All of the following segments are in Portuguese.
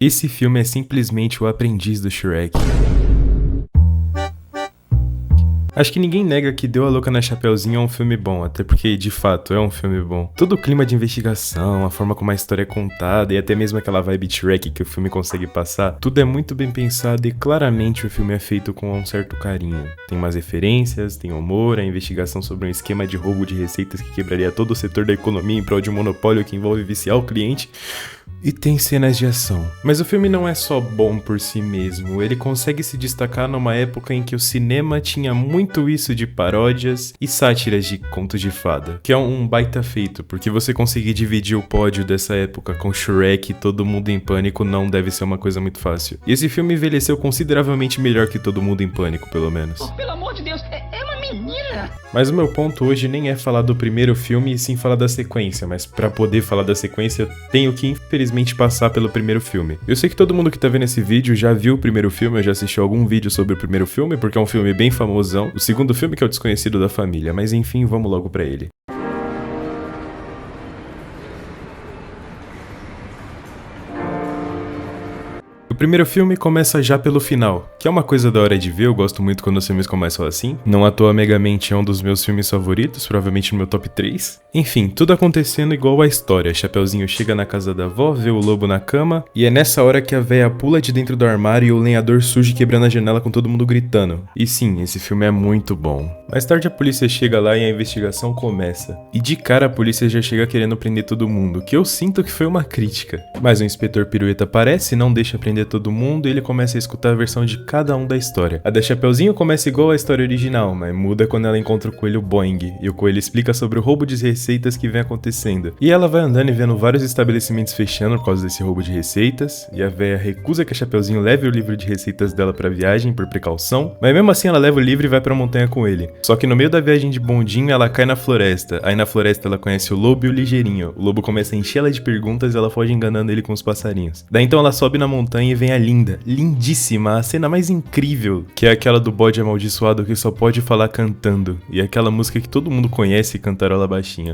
Esse filme é simplesmente o aprendiz do Shrek. Acho que ninguém nega que Deu a Louca na Chapeuzinho é um filme bom, até porque, de fato, é um filme bom. Todo o clima de investigação, a forma como a história é contada e até mesmo aquela vibe Shrek que o filme consegue passar, tudo é muito bem pensado e claramente o filme é feito com um certo carinho. Tem umas referências, tem humor, a investigação sobre um esquema de roubo de receitas que quebraria todo o setor da economia em prol de um monopólio que envolve viciar o cliente. E tem cenas de ação. Mas o filme não é só bom por si mesmo, ele consegue se destacar numa época em que o cinema tinha muito isso de paródias e sátiras de contos de fada, que é um baita feito, porque você conseguir dividir o pódio dessa época com Shrek e Todo Mundo em Pânico não deve ser uma coisa muito fácil. E esse filme envelheceu consideravelmente melhor que Todo Mundo em Pânico, pelo menos. Oh, pelo amor de Deus, é uma menina! Mas o meu ponto hoje nem é falar do primeiro filme e sim falar da sequência, mas pra poder falar da sequência eu tenho que infelizmente passar pelo primeiro filme. Eu sei que todo mundo que tá vendo esse vídeo já viu o primeiro filme, eu já assisti algum vídeo sobre o primeiro filme, porque é um filme bem famosão. O segundo filme que é o Desconhecido da Família, mas enfim, vamos logo pra ele. O primeiro filme começa já pelo final, que é uma coisa da hora de ver, eu gosto muito quando os filmes começam assim. Não à toa Megamente é um dos meus filmes favoritos, provavelmente no meu top 3. Enfim, tudo acontecendo igual a história. Chapeuzinho chega na casa da avó, vê o lobo na cama, e é nessa hora que a véia pula de dentro do armário e o lenhador surge quebrando a janela com todo mundo gritando. E sim, esse filme é muito bom. Mais tarde a polícia chega lá e a investigação começa. E de cara a polícia já chega querendo prender todo mundo, que eu sinto que foi uma crítica. Mas o inspetor Pirueta aparece, não deixa prender todo mundo e ele começa a escutar a versão de cada um da história. A da Chapeuzinho começa igual à história original, mas muda quando ela encontra o coelho Boing, e o coelho explica sobre o roubo de receitas que vem acontecendo. E ela vai andando e vendo vários estabelecimentos fechando por causa desse roubo de receitas, e a véia recusa que a Chapeuzinho leve o livro de receitas dela pra viagem por precaução, mas mesmo assim ela leva o livro e vai pra montanha com ele. Só que no meio da viagem de bondinho ela cai na floresta, aí na floresta ela conhece o lobo e o ligeirinho. O lobo começa a encher ela de perguntas e ela foge enganando ele com os passarinhos. Daí então ela sobe na montanha e vem a linda, lindíssima, a cena mais incrível, que é aquela do bode amaldiçoado que só pode falar cantando, e aquela música que todo mundo conhece e cantarola baixinha.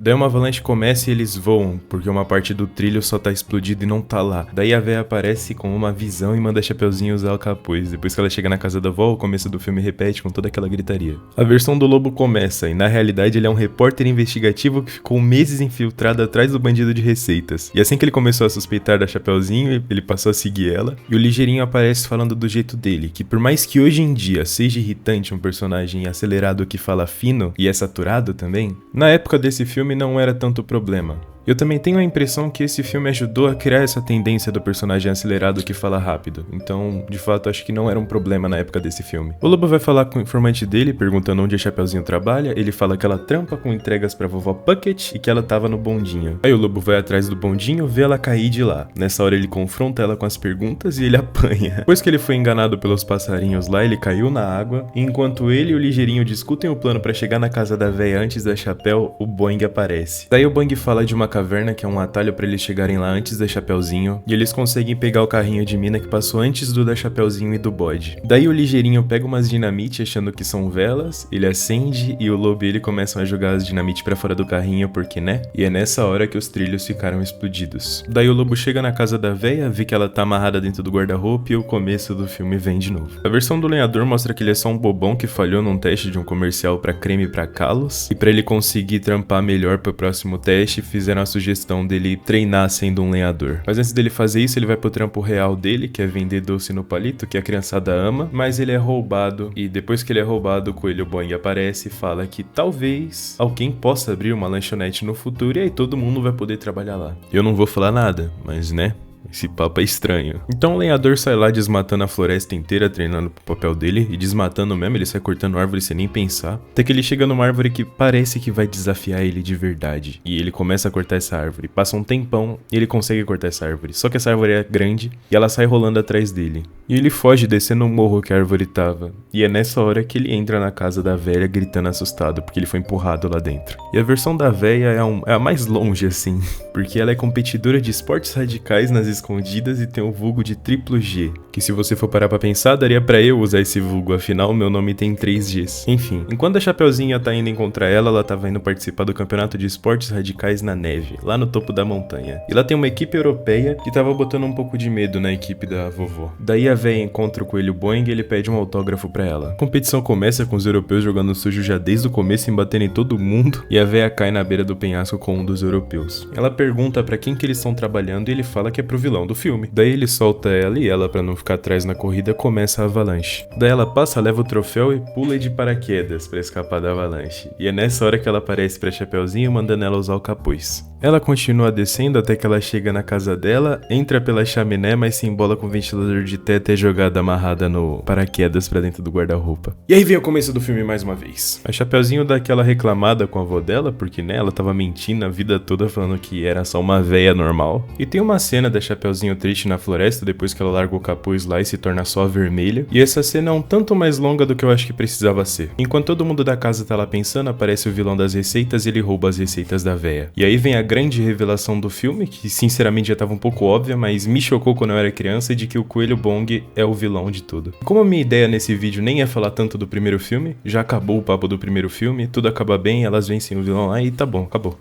Daí uma avalanche começa e eles voam, porque uma parte do trilho só tá explodido e não tá lá. Daí a véia aparece com uma visão e manda a Chapeuzinho usar o capuz. Depois que ela chega na casa da avó, o começo do filme repete com toda aquela gritaria. A versão do lobo começa, e na realidade ele é um repórter investigativo que ficou meses infiltrado atrás do bandido de receitas. E assim que ele começou a suspeitar da Chapeuzinho, ele passou a seguir ela, e o ligeirinho aparece falando do jeito dele, que por mais que hoje em dia seja irritante um personagem acelerado que fala fino e é saturado também, na época desse filme não era tanto problema. Eu também tenho a impressão que esse filme ajudou a criar essa tendência do personagem acelerado que fala rápido. Então, de fato, acho que não era um problema na época desse filme. O lobo vai falar com o informante dele, perguntando onde a Chapeuzinho trabalha. Ele fala que ela trampa com entregas pra vovó Puckett e que ela tava no bondinho. Aí o lobo vai atrás do bondinho, vê ela cair de lá. Nessa hora ele confronta ela com as perguntas e ele apanha. Depois que ele foi enganado pelos passarinhos lá, ele caiu na água. E enquanto ele e o ligeirinho discutem o plano pra chegar na casa da véia antes da Chapéu, o Boing aparece. Daí o Boing fala de uma caverna, que é um atalho pra eles chegarem lá antes da Chapeuzinho, e eles conseguem pegar o carrinho de mina que passou antes do da Chapeuzinho e do bode. Daí o ligeirinho pega umas dinamite achando que são velas, ele acende e o lobo e ele começam a jogar as dinamite pra fora do carrinho porque, né? E é nessa hora que os trilhos ficaram explodidos. Daí o lobo chega na casa da véia, vê que ela tá amarrada dentro do guarda-roupa e o começo do filme vem de novo. A versão do lenhador mostra que ele é só um bobão que falhou num teste de um comercial pra creme pra calos, e pra ele conseguir trampar melhor pro próximo teste, fizeram a sugestão dele treinar sendo um lenhador. Mas antes dele fazer isso, ele vai pro trampo real dele, que é vender doce no palito, que a criançada ama, mas ele é roubado, e depois que ele é roubado, o coelho Boing aparece e fala que talvez alguém possa abrir uma lanchonete no futuro, e aí todo mundo vai poder trabalhar lá. Eu não vou falar nada, mas né? Esse papo é estranho. Então o lenhador sai lá desmatando a floresta inteira, treinando pro papel dele, e desmatando mesmo, ele sai cortando árvore sem nem pensar, até que ele chega numa árvore que parece que vai desafiar ele de verdade, e ele começa a cortar essa árvore. Passa um tempão e ele consegue cortar essa árvore, só que essa árvore é grande e ela sai rolando atrás dele. E ele foge descendo o morro que a árvore tava, e é nessa hora que ele entra na casa da velha gritando assustado, porque ele foi empurrado lá dentro. E a versão da velha é a mais longe assim, porque ela é competidora de esportes radicais nas escondidas e tem o vulgo de Triplo G, que se você for parar pra pensar, daria pra eu usar esse vulgo, afinal meu nome tem 3 Gs. Enfim, enquanto a Chapeuzinho tá indo encontrar ela tava indo participar do campeonato de esportes radicais na neve, lá no topo da montanha. E lá tem uma equipe europeia que tava botando um pouco de medo na equipe da vovó. Daí a véia encontra o coelho Boing e ele pede um autógrafo pra ela. A competição começa com os europeus jogando sujo já desde o começo e batendo em todo mundo, e a véia cai na beira do penhasco com um dos europeus. Ela pergunta pra quem que eles estão trabalhando e ele fala que é pro vilão do filme. Daí ele solta ela e ela, pra não ficar atrás na corrida, começa a avalanche. Daí ela passa, leva o troféu e pula de paraquedas pra escapar da avalanche. E é nessa hora que ela aparece pra Chapeuzinho mandando ela usar o capuz. Ela continua descendo até que ela chega na casa dela, entra pela chaminé, mas se embola com o ventilador de teto e é jogada amarrada no paraquedas pra dentro do guarda-roupa. E aí vem o começo do filme mais uma vez. A Chapeuzinho dá aquela reclamada com a avó dela, porque né, ela tava mentindo a vida toda falando que era só uma véia normal. E tem uma cena da Chapeuzinho triste na floresta depois que ela larga o capuz lá e se torna só vermelha. E essa cena é um tanto mais longa do que eu acho que precisava ser. Enquanto todo mundo da casa tá lá pensando, aparece o vilão das receitas e ele rouba as receitas da véia. E aí vem a grande revelação do filme, que sinceramente já tava um pouco óbvia, mas me chocou quando eu era criança, de que o coelho Bong é o vilão de tudo. Como a minha ideia nesse vídeo nem é falar tanto do primeiro filme, já acabou o papo do primeiro filme, tudo acaba bem, elas vencem o vilão, aí tá bom, acabou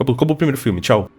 o primeiro filme, tchau.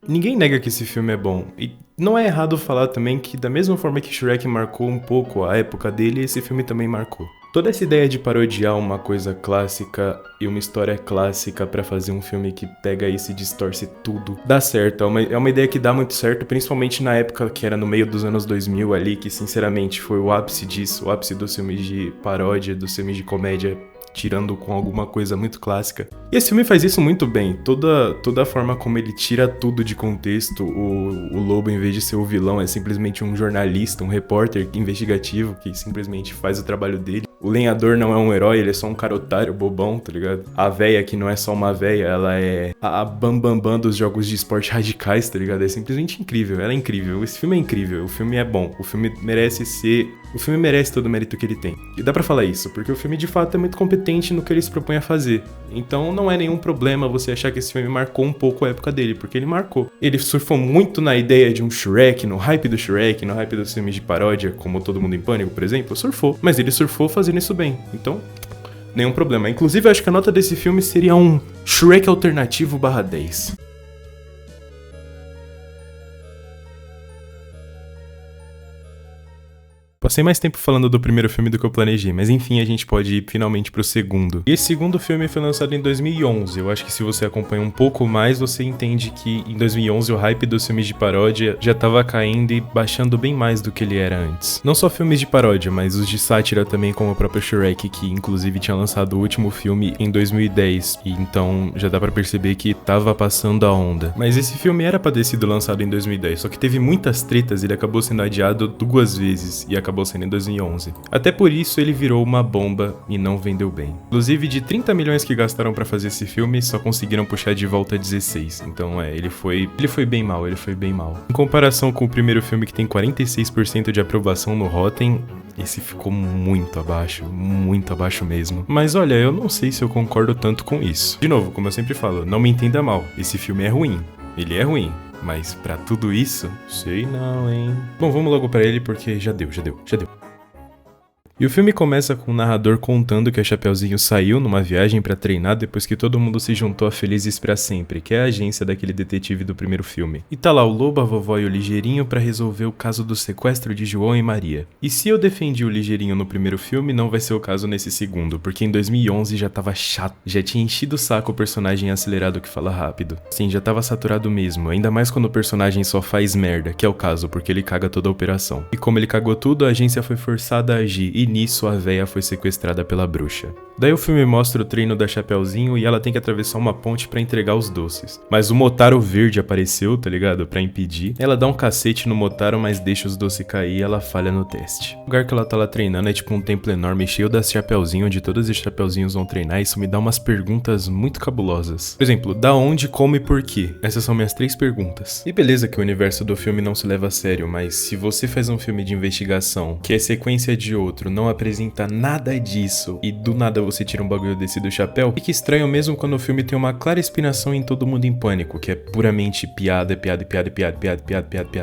Ninguém nega que esse filme é bom, e não é errado falar também que da mesma forma que Shrek marcou um pouco a época dele, esse filme também marcou. Toda essa ideia de parodiar uma coisa clássica e uma história clássica pra fazer um filme que pega isso e distorce tudo, dá certo, é uma ideia que dá muito certo, principalmente na época que era no meio dos anos 2000 ali, que sinceramente foi o ápice disso, o ápice dos filmes de paródia, dos filmes de comédia, tirando com alguma coisa muito clássica. E esse filme faz isso muito bem. Toda a forma como ele tira tudo de contexto. O Lobo, em vez de ser o vilão, é simplesmente um jornalista, um repórter investigativo que simplesmente faz o trabalho dele. O lenhador não é um herói, ele é só um cara otário, bobão, tá ligado? A véia, que não é só uma véia, ela é a bambambam dos jogos de esporte radicais, tá ligado? É simplesmente incrível, ela é incrível. Esse filme é incrível, o filme é bom, o filme merece todo o mérito que ele tem. E dá pra falar isso, porque o filme de fato é muito competente no que ele se propõe a fazer. Então não é nenhum problema você achar que esse filme marcou um pouco a época dele, porque ele marcou. Ele surfou muito na ideia de um Shrek, no hype do Shrek, no hype dos filmes de paródia, como Todo Mundo em Pânico, por exemplo, surfou. Mas ele surfou fazendo isso bem, então nenhum problema. Inclusive eu acho que a nota desse filme seria um Shrek alternativo /10. Passei mais tempo falando do primeiro filme do que eu planejei, mas enfim, a gente pode ir finalmente pro segundo. E esse segundo filme foi lançado em 2011. Eu acho que se você acompanha um pouco mais, você entende que em 2011 o hype dos filmes de paródia já tava caindo e baixando bem mais do que ele era antes. Não só filmes de paródia, mas os de sátira também, como o próprio Shrek, que inclusive tinha lançado o último filme em 2010. E então já dá pra perceber que tava passando a onda. Mas esse filme era pra ter sido lançado em 2010, só que teve muitas tretas e ele acabou sendo adiado 2 vezes e acabou sendo em 2011. Até por isso ele virou uma bomba e não vendeu bem. Inclusive, de 30 milhões que gastaram pra fazer esse filme, só conseguiram puxar de volta 16. Então ele foi bem mal, Em comparação com o primeiro filme, que tem 46% de aprovação no Rotten, esse ficou muito abaixo mesmo. Mas olha, eu não sei se eu concordo tanto com isso. De novo, como eu sempre falo, não me entenda mal, esse filme é ruim. Ele é ruim. Mas pra tudo isso, sei não, hein? Bom, vamos logo pra ele porque já deu. E o filme começa com o narrador contando que a Chapeuzinho saiu numa viagem pra treinar depois que todo mundo se juntou a Felizes pra Sempre, que é a agência daquele detetive do primeiro filme. E tá lá o Lobo, a vovó e o Ligeirinho pra resolver o caso do sequestro de João e Maria. E se eu defendi o Ligeirinho no primeiro filme, não vai ser o caso nesse segundo, porque em 2011 já tava chato, já tinha enchido o saco o personagem acelerado que fala rápido. Sim, já tava saturado mesmo, ainda mais quando o personagem só faz merda, que é o caso, porque ele caga toda a operação. E como ele cagou tudo, a agência foi forçada a agir, e nisso a véia foi sequestrada pela bruxa. Daí o filme mostra o treino da Chapeuzinho e ela tem que atravessar uma ponte pra entregar os doces. Mas o Motaro verde apareceu, tá ligado? Pra impedir. Ela dá um cacete no Motaro, mas deixa os doces cair e ela falha no teste. O lugar que ela tá lá treinando é tipo um templo enorme cheio das Chapeuzinho, onde todos os Chapeuzinhos vão treinar, e isso me dá umas perguntas muito cabulosas. Por exemplo, da onde, como e por quê? Essas são minhas 3 perguntas. E beleza que o universo do filme não se leva a sério, mas se você faz um filme de investigação que é sequência de outro, não apresenta nada disso e do nada você tira um bagulho desse do chapéu, fica estranho mesmo quando o filme tem uma clara inspiração em Todo Mundo em Pânico, que é puramente piada.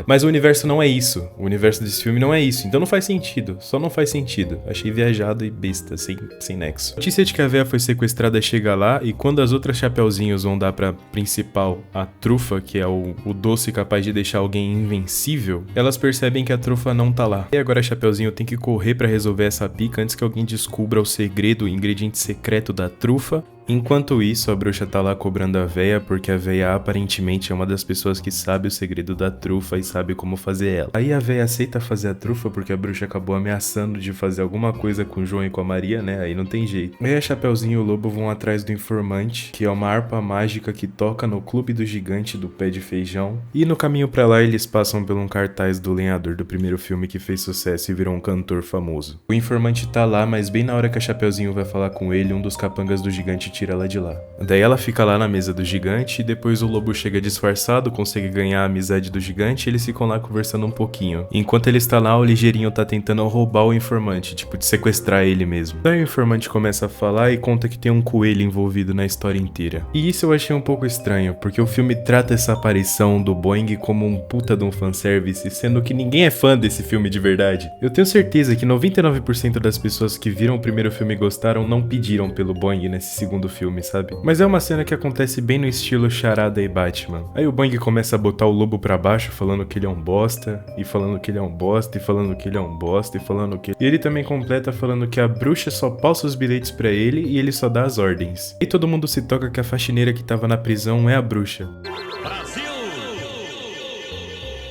Mas o universo não é isso. O universo desse filme não é isso. Então não faz sentido. Só não faz sentido. Achei viajado e besta, sem nexo. A notícia de que a véia foi sequestrada chega lá e quando as outras chapeuzinhos vão dar pra principal, a trufa, que é o doce capaz de deixar alguém invencível, elas percebem que a trufa não tá lá. E agora a Chapeuzinho tem que correr pra resolver essa pica antes que alguém descubra o segredo, o ingrediente secreto da trufa. Enquanto isso, a bruxa tá lá cobrando a véia, porque a véia aparentemente é uma das pessoas que sabe o segredo da trufa e sabe como fazer ela. Aí a véia aceita fazer a trufa porque a bruxa acabou ameaçando de fazer alguma coisa com o João e com a Maria, né? Aí não tem jeito. Aí a Chapeuzinho e o Lobo vão atrás do informante, que é uma harpa mágica que toca no clube do gigante do pé de feijão. E no caminho pra lá eles passam por um cartaz do lenhador do primeiro filme que fez sucesso e virou um cantor famoso. O informante tá lá, mas bem na hora que a Chapeuzinho vai falar com ele, um dos capangas do gigante tira ela de lá. Daí ela fica lá na mesa do gigante e depois o lobo chega disfarçado, consegue ganhar a amizade do gigante e eles ficam lá conversando um pouquinho. Enquanto ele está lá, o ligeirinho tá tentando roubar o informante, tipo de sequestrar ele mesmo. Daí o informante começa a falar e conta que tem um coelho envolvido na história inteira. E isso eu achei um pouco estranho, porque o filme trata essa aparição do Boing como um puta de um fanservice, sendo que ninguém é fã desse filme de verdade. Eu tenho certeza que 99% das pessoas que viram o primeiro filme e gostaram não pediram pelo Boing nesse segundo filme, sabe? Mas é uma cena que acontece bem no estilo Charada e Batman. Aí o Boing começa a botar o lobo pra baixo, falando que ele é um bosta, e falando que ele é um bosta, e falando que ele é um bosta, e falando que... E ele também completa falando que a bruxa só passa os bilhetes pra ele e ele só dá as ordens. E todo mundo se toca que a faxineira que tava na prisão é a bruxa.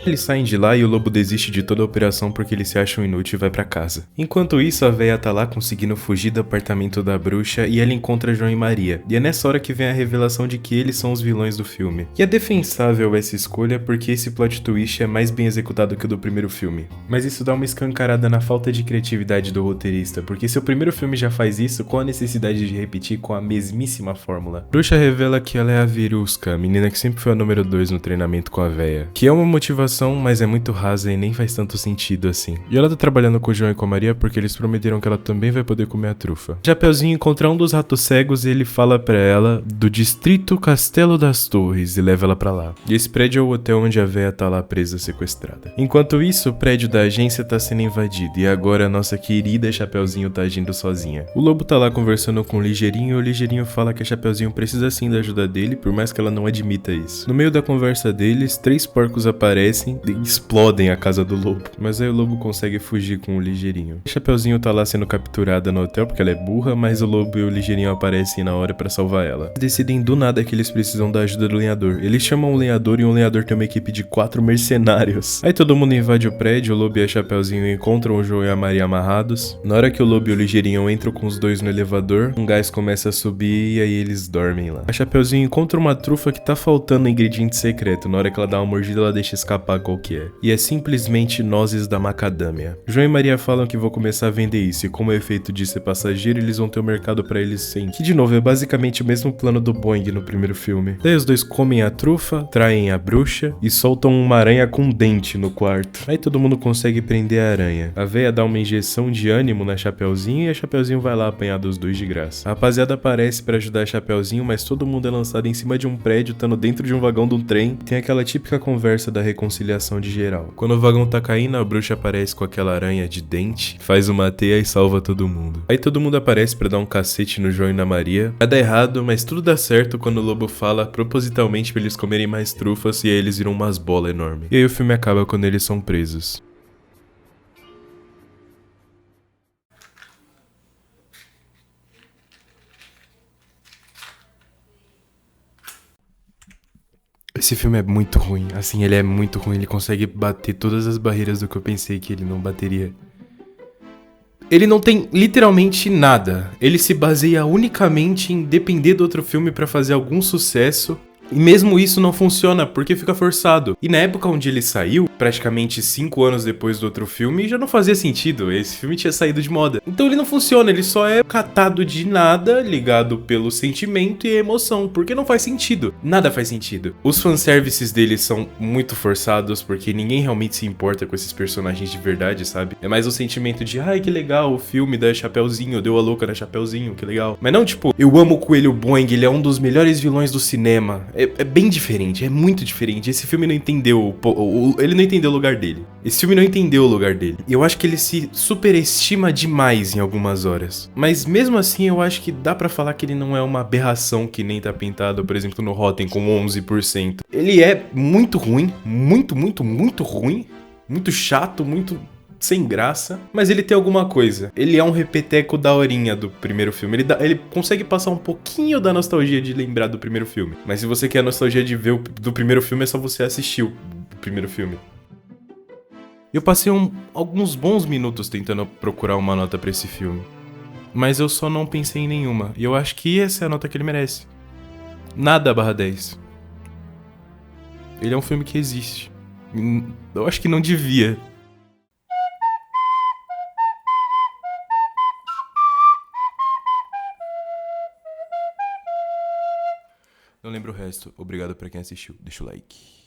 Eles saem de lá e o lobo desiste de toda a operação porque ele se acha um inútil e vai pra casa. Enquanto isso, a véia tá lá conseguindo fugir do apartamento da bruxa e ela encontra João e Maria. E é nessa hora que vem a revelação de que eles são os vilões do filme. E é defensável essa escolha porque esse plot twist é mais bem executado que o do primeiro filme. Mas isso dá uma escancarada na falta de criatividade do roteirista, porque se o primeiro filme já faz isso, qual a necessidade de repetir com a mesmíssima fórmula? A bruxa revela que ela é a Virusca, a menina que sempre foi a número 2 no treinamento com a véia. Que é uma motivação, mas é muito rasa e nem faz tanto sentido assim. E ela tá trabalhando com o João e com a Maria porque eles prometeram que ela também vai poder comer a trufa. Chapeuzinho encontra um dos ratos cegos e ele fala pra ela do distrito Castelo das Torres e leva ela pra lá. E esse prédio é o hotel onde a véia tá lá presa, sequestrada. Enquanto isso, o prédio da agência tá sendo invadido e agora a nossa querida Chapeuzinho tá agindo sozinha. O lobo tá lá conversando com o Ligeirinho e o Ligeirinho fala que a Chapeuzinho precisa sim da ajuda dele, por mais que ela não admita isso. No meio da conversa deles, 3 porcos aparecem e explodem a casa do lobo. Mas aí o lobo consegue fugir com o Ligeirinho. A Chapeuzinho tá lá sendo capturada no hotel porque ela é burra, mas o lobo e o Ligeirinho aparecem na hora pra salvar ela. Eles decidem do nada que eles precisam da ajuda do lenhador. Eles chamam o lenhador e o lenhador tem uma equipe de 4 mercenários. Aí todo mundo invade o prédio, o lobo e a Chapeuzinho encontram o João e a Maria amarrados. Na hora que o lobo e o Ligeirinho entram com os dois no elevador, um gás começa a subir e aí eles dormem lá. A Chapeuzinho encontra uma trufa que tá faltando um ingrediente secreto. Na hora que ela dá uma mordida, ela deixa escapar qual que é. E é simplesmente nozes da macadâmia. João e Maria falam que vão começar a vender isso, e como o efeito disso é passageiro, eles vão ter um mercado pra eles sem. Que de novo é basicamente o mesmo plano do Boing no primeiro filme. Daí os dois comem a trufa, traem a bruxa e soltam uma aranha com dente no quarto. Aí todo mundo consegue prender a aranha. A véia dá uma injeção de ânimo na Chapeuzinho e a Chapeuzinho vai lá apanhar dos dois de graça. A rapaziada aparece pra ajudar a Chapeuzinho, mas todo mundo é lançado em cima de um prédio, estando dentro de um vagão de um trem. Tem aquela típica conversa da reconciliação de geral. Quando o vagão tá caindo, a bruxa aparece com aquela aranha de dente, faz uma teia e salva todo mundo. Aí todo mundo aparece pra dar um cacete no João e na Maria. Vai dar errado, mas tudo dá certo quando o lobo fala propositalmente pra eles comerem mais trufas e aí eles viram umas bolas enormes. E aí o filme acaba quando eles são presos. Esse filme é muito ruim, assim, ele é muito ruim, ele consegue bater todas as barreiras do que eu pensei que ele não bateria. Ele não tem literalmente nada, ele se baseia unicamente em depender do outro filme pra fazer algum sucesso. E mesmo isso não funciona, porque fica forçado. E na época onde ele saiu, praticamente 5 anos depois do outro filme, já não fazia sentido. Esse filme tinha saído de moda. Então ele não funciona, ele só é catado de nada, ligado pelo sentimento e emoção, porque não faz sentido. Nada faz sentido. Os fanservices dele são muito forçados, porque ninguém realmente se importa com esses personagens de verdade, sabe? É mais o sentimento de, ai, que legal, o filme da Chapeuzinho, deu a louca na Chapeuzinho, que legal. Mas não, tipo, eu amo o Coelho Boing, ele é um dos melhores vilões do cinema. É bem diferente, é muito diferente. Esse filme não entendeu, ele não entendeu o lugar dele. Esse filme não entendeu o lugar dele. E eu acho que ele se superestima demais em algumas horas. Mas mesmo assim, eu acho que dá pra falar que ele não é uma aberração que nem tá pintado, por exemplo, no Rotten com 11%. Ele é muito ruim, muito, muito, muito ruim, muito chato, muito sem graça, mas ele tem alguma coisa. Ele é um repeteco daorinha do primeiro filme. Ele consegue passar um pouquinho da nostalgia de lembrar do primeiro filme. Mas se você quer a nostalgia de ver do primeiro filme, é só você assistir o primeiro filme. Eu passei alguns bons minutos tentando procurar uma nota pra esse filme. Mas eu só não pensei em nenhuma. E eu acho que essa é a nota que ele merece. Nada /10. Ele é um filme que existe. Eu acho que não devia. Não lembro o resto. Obrigado pra quem assistiu. Deixa o like.